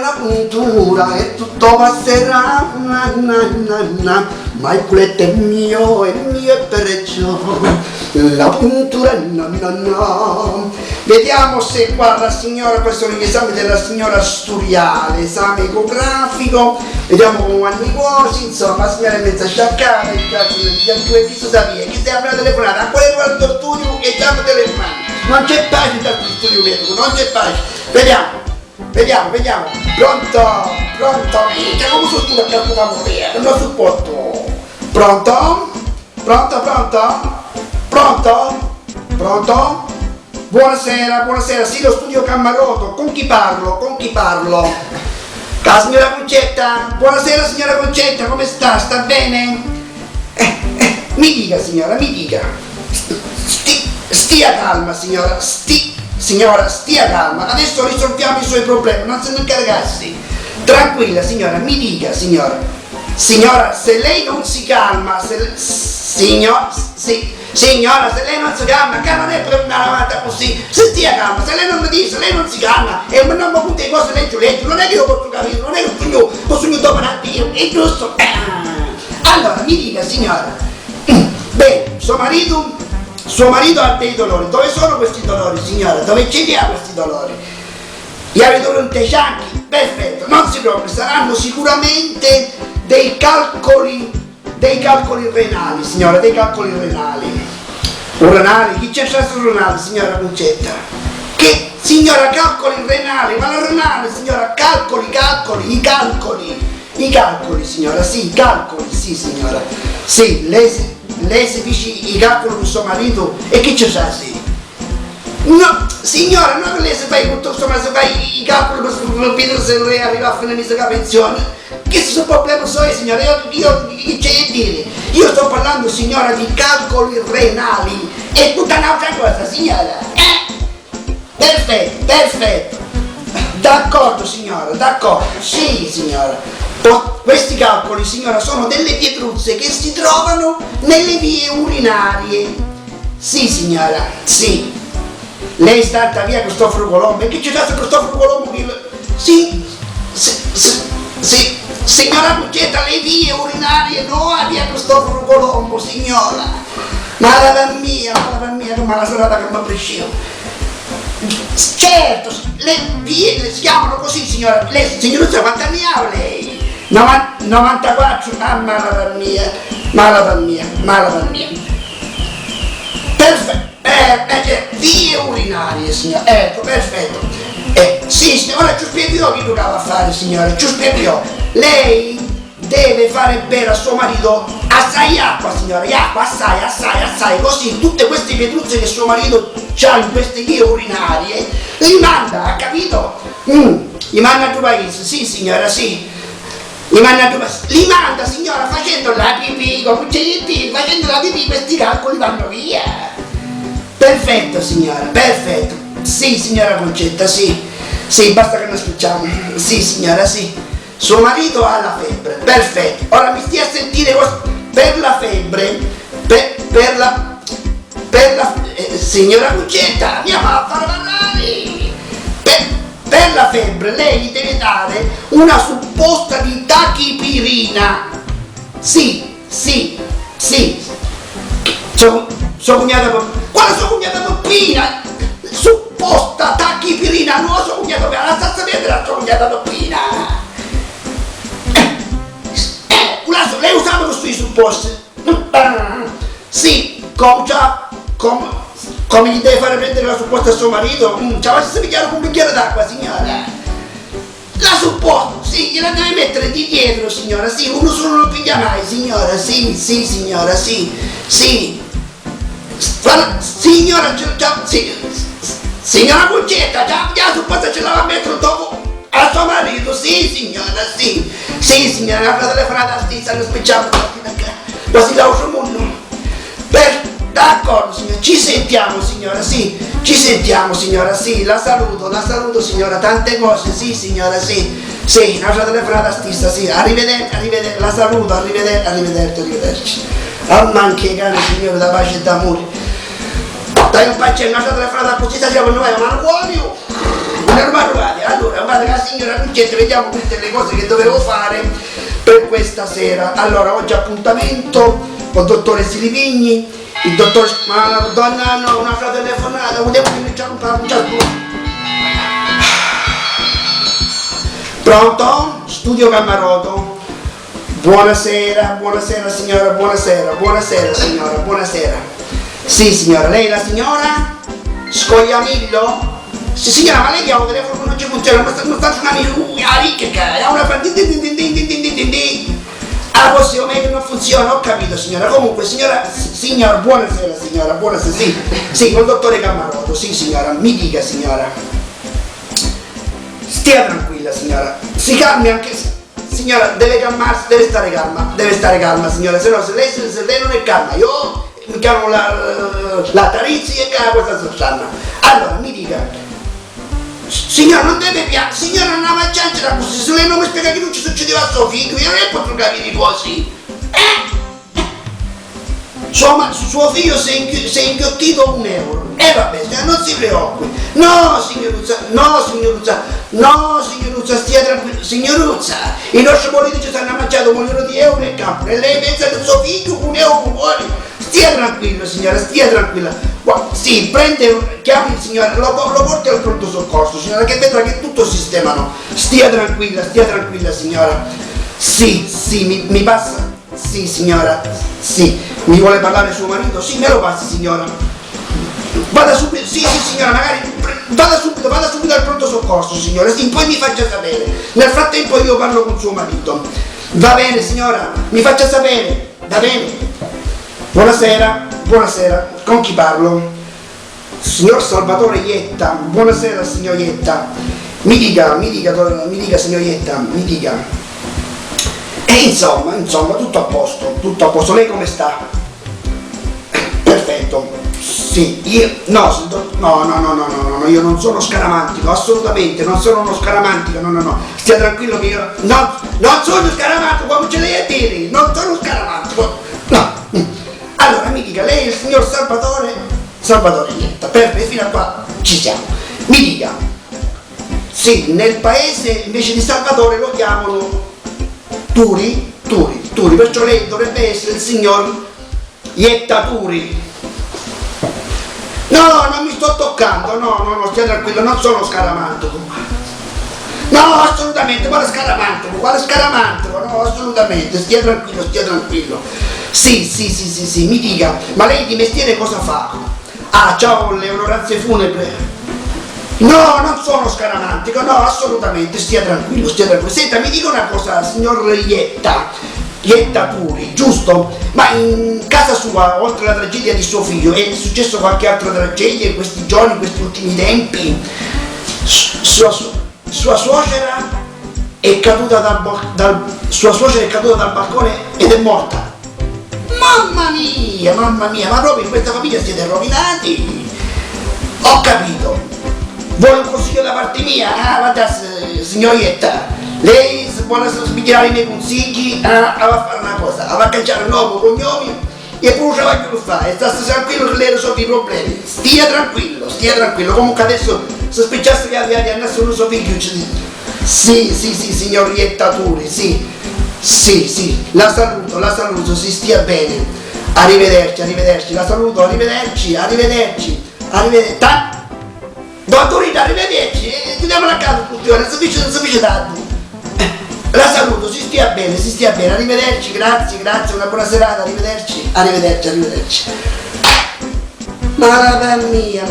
una puntura e tutto passerà, ma il culetto è mio e perciò la puntura no. Vediamo se qua la signora, questo è l'esame della signora Sturiale, esame ecografico, vediamo come vanno i voci, insomma la signora è mezza sciaccata, il cazzo di due chi sapeva, chi stai aprendo telefonata, a quale guardo studio e chiamo telefonato, non c'è pace da questo studio medico, non c'è pace, vediamo, pronto, minchia come sono tu a preoccupare a morire, non lo supporto, pronto? Buonasera, sì, lo studio Cammarotto, con chi parlo? La signora Concetta, buonasera signora Concetta, come sta bene? Mi dica signora, stia calma signora, stia calma, adesso risolviamo i suoi problemi, non se ne incargarsi, tranquilla signora, mi dica signora, se lei non si calma, signora, se lei non si calma non è per una lavata così, se stia calma, se lei non mi dice, se lei non si calma e non mi punta le cose leggo, non è che io posso capire, non è che posso domanare io, è giusto? Allora, mi dica signora, beh, suo marito ha dei dolori, dove sono questi dolori signora? Dove ce li ha questi dolori? Gli avete dolori ai fianchi? Perfetto, non si preoccupi, saranno sicuramente dei calcoli renali, signora, dei calcoli renali. Renali? Chi c'è sul renale, signora Concetta? Che, signora, calcoli renali, ma la renale, signora, calcoli, signora, sì, signora. Sì, lei si dice i calcoli con suo marito e che c'è sì? No, signora, non è che lei si fa i calcoli per vedere se lei arriva a fine mese la pensione. Che sono problemi suoi signora, io che c'è a dire? Io sto parlando signora di calcoli renali, è tutta un'altra cosa signora, Perfetto, d'accordo signora, sì signora, questi calcoli signora sono delle pietruzze che si trovano nelle vie urinarie, sì signora, sì, lei sta a via Cristoforo Colombo, e che c'è stato Cristoforo Colombo che... Sì, signora Concetta, le vie urinarie no a via Cristoforo Colombo, signora. Malata mia, come la serata che mi apprescevo. Certo, le vie si chiamano così, signora. Lei, signoruzza, quanti anni ha lei? 94, malata mia. Perfetto, vie urinarie, signora, ecco, perfetto. Sì, ora ci spiego io che toccava fare, signore, ci spiego io. Lei deve fare bere a suo marito assai acqua, signore, acqua assai, così tutte queste pietruzze che suo marito ha in queste vie urinarie, li manda, ha capito? Li manda a tuo paese, sì signora, sì. Li manda, signora, facendo la pipì, facendo la pipì, questi calcoli vanno via. Perfetto, signora, perfetto. Sì, signora Concetta, sì, basta che non spicciamo. Sì, signora, sì. Suo marito ha la febbre, perfetto. Ora mi stia a sentire per la febbre, per la signora Concetta, andiamo a fare parlare. Per la febbre lei gli deve dare una supposta di tachipirina. Sì. Sua cognata, quale sua cognata Peppina? Supposta tachipirina, non sua cognata Peppina, la sta sapendo la sua cognata Peppina. Lei usava questi supposti? Sì, come gli deve fare prendere la supposta a suo marito? Ci faccia pigliare con un bicchiere d'acqua, signora. La supposta, sì, gliela deve mettere di dietro, signora, sì, uno solo non lo piglia mai, signora, sì, signora, sì. Signora, signora Concetta, già la supposta ce la va a mettere dopo a suo marito, sì, signora, sì. Sì, signora, la telefonata a stessa, non spicciamo, così la uso mondo. D'accordo, signora, ci sentiamo, signora, sì, la saluto, signora, tante cose, sì, signora, sì, una telefonata stessa, sì, arrivederci, la saluto, arrivederci. Manche cane, signore, da pace e d'amore. Dai un pacchetto, una telefonata così, stiamo noi, ma non vuoi? Non mi trovate? Allora, guarda la signora Luccetta, vediamo tutte le cose che dovevo fare per questa sera. Allora, oggi appuntamento con il dottore Silivigni, il dottor... Ma donna, no, un'altra telefonata, volevo cominciare un po'. Pronto? Studio Cammaroto. Buonasera, buonasera signora, buonasera signora, buonasera. Sì signora, lei è la signora? Scogliamiglio? Sì signora, ma lei ha un telefono che non ci funziona, non sta suonando la ricca, ha una la prossima meglio non funziona, ho capito signora. Comunque signora, buonasera signora, buonasera, sì, col dottore Cammaroto, sì signora, mi dica signora. Stia tranquilla signora, si calmi anche signora, deve calmarsi, deve stare calma signora, se lei non è calma, io mi chiamo la Tarizzi e questa Susanna. Allora mi dica. Signora non deve piangere, signora non ha mangiato così, se lei non mi spiega che non ci succedeva a suo figlio, io non è posso capire così. Suo figlio si è inghiottito €1. Vabbè, non si preoccupi. No signoruzza, stia tranquillo. Signoruzza, i nostri politici ci hanno mangiato €1 di euro nel campo e lei pensa che suo figlio €1 muore. Stia tranquillo signora, stia tranquilla. Sì, chiami il signore, lo porti al pronto soccorso signora, che vedrà che tutto sistemano. Stia tranquilla signora. Sì, mi passa. Sì signora, sì, mi vuole parlare suo marito? Sì, me lo passi signora. Vada subito, sì signora, magari vada subito al pronto soccorso signora, sì, poi mi faccia sapere. Nel frattempo io parlo con suo marito. Va bene signora, mi faccia sapere, va bene. Buonasera, con chi parlo? Signor Salvatore Ietta, buonasera signor Ietta. Mi dica signor Ietta, mi dica. E insomma, tutto a posto, lei come sta? Perfetto, sì, io, no, io non sono scaramantico, assolutamente, non sono uno scaramantico, no, stia tranquillo che io, non sono scaramantico, come ce l'hai a dire, non sono scaramantico, no. Allora mi dica, lei è il signor Salvatore Ietta, perfetto, fino a qua ci siamo, mi dica, sì, nel paese invece di Salvatore lo chiamano Turi, perciò lei dovrebbe essere il signor Ietta Turi. No, non mi sto toccando, no, stia tranquillo, non sono scaramantico. No, assolutamente, quale scaramantico, no, assolutamente, stia tranquillo. Sì, mi dica, ma lei di mestiere cosa fa? C'ho le onoranze funebri. No, non sono scaramantico, no, assolutamente, stia tranquillo. Senta, mi dica una cosa, signor Ietta Turi, giusto? Ma in casa sua, oltre alla tragedia di suo figlio, è successo qualche altra tragedia in questi giorni, in questi ultimi tempi? Sua suocera è caduta dal balcone ed è morta. Mamma mia, ma proprio in questa famiglia siete rovinati. Ho capito. Vuole un consiglio da parte mia? Guarda, signor Ietta, lei vuole smigliare i miei consigli, va a fare una cosa, va a cangiare un nuovo cognome e poi un travaglio lo fa e sta tranquillo che lei risolve i problemi. Stia tranquillo, comunque adesso se spicciasse che aveva andato un suo figlio. Sì, signor Ietta Turi, sì, la saluto, si stia bene. Arrivederci, la saluto, arrivederci. Dottorina, arrivederci, chiudiamo la casa tutti ora, non si dice tanto. La saluto, si stia bene, arrivederci, grazie, una buona serata, arrivederci. Malata mia,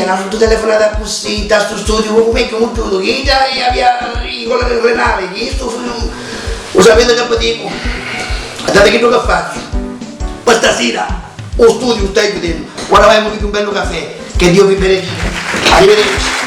una foto telefonata così, da sto studio, come che ho tutto, che aveva con la renale, che sto lo sapete che dico? Guardate che cosa faccio? Questa sera, o studio stai chiudendo, ora vai a morire un bello caffè, che Dio vi benedica. Arrivederci.